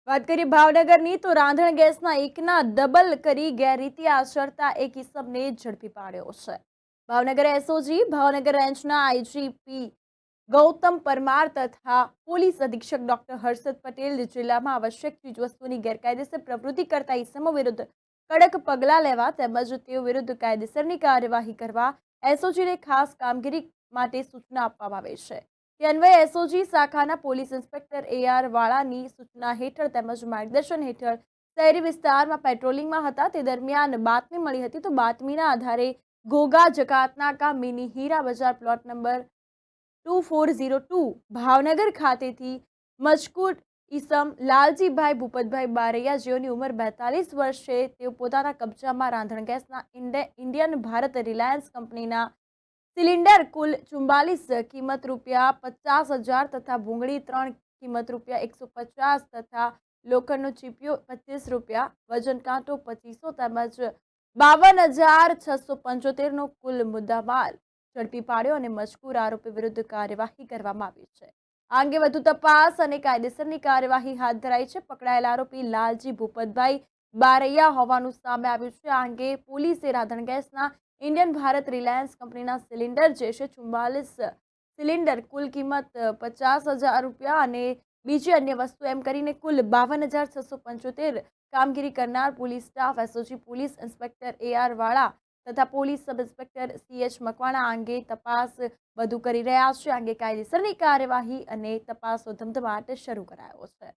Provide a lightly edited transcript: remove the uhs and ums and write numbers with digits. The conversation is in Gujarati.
વાત કરીએ ભાવનગરની તો રાંધણ ગેસના એકના ડબલ કરી ગેરરીતિ આચરતા એક ઇસમને ઝડપી પાડ્યો છે। ભાવનગર એસઓજી ભાવનગર રેન્જના આઈજીપી ગૌતમ પરમાર તથા પોલીસ અધિક્ષક ડોક્ટર હર્ષદ પટેલ જિલ્લામાં આવશ્યક ચીજવસ્તુની ગેરકાયદેસર પ્રવૃત્તિ કરતા ઇસમો વિરુદ્ધ કડક પગલાં લેવા તેમજ તેઓ વિરુદ્ધ કાયદેસરની કાર્યવાહી કરવા એસઓજીને ખાસ કામગીરી માટે સૂચના આપવામાં આવી છે। તે અન્વયે એસઓજી શાખાના પોલીસ ઇન્સ્પેક્ટર એઆર વાળાની સૂચના હેઠળ તેમજ માર્ગદર્શન હેઠળ શહેરી વિસ્તારમાં પેટ્રોલિંગમાં હતા તે દરમિયાન બાતમી મળી હતી તો બાતમીના આધારે ઘોઘા જકાતનાકા મિની હીરા બજાર પ્લોટ નંબર 2402 ભાવનગર ખાતેથી મજકૂર ઈસમ લાલજીભાઈ ભૂપતભાઈ બારૈયા જેઓની ઉંમર 42 વર્ષ છે તેઓ પોતાના કબજામાં રાંધણ ગેસના ઇન્ડિયન ભારત રિલાયન્સ કંપનીના સિલિન્ડર કુલ 44 કિંમત ₹50,000 તથા ભૂંગળી 3 કિંમત ₹150 તથા લોખંડનો ચીપિયો ₹25 વજન કાંટો 2500 તેમજ 52,675નો કુલ મુદ્દામાલ ઝડપી પાડ્યો અને મજકૂર આરોપી વિરુદ્ધ કાર્યવાહી કરવામાં આવી છે। આ અંગે વધુ તપાસ અને કાયદેસરની કાર્યવાહી હાથ ધરાઈ છે। પકડાયેલ આરોપી લાલજી ભૂપતભાઈ બારૈયા હોવાનું સામે આવ્યું છે। આ અંગે પોલીસે રાંધણ ગેસના ઇન્ડિયન ભારત રિલાયન્સ કંપનીના સિલિન્ડર જે છે 44 સિલિન્ડર કુલ કિંમત ₹50,000 અને બીજી અન્ય વસ્તુ એમ કરીને કુલ 52,675 કામગીરી કરનાર police staff SOG police inspector AR વાળા તથા police sub inspector CH Makwana આ અંગે તપાસ વધુ કરી રહ્યા છે। આ અંગે કાયદેસરની કાર્યવાહી અને તપાસનો ધમધમાટ શરૂ કરાયો છે।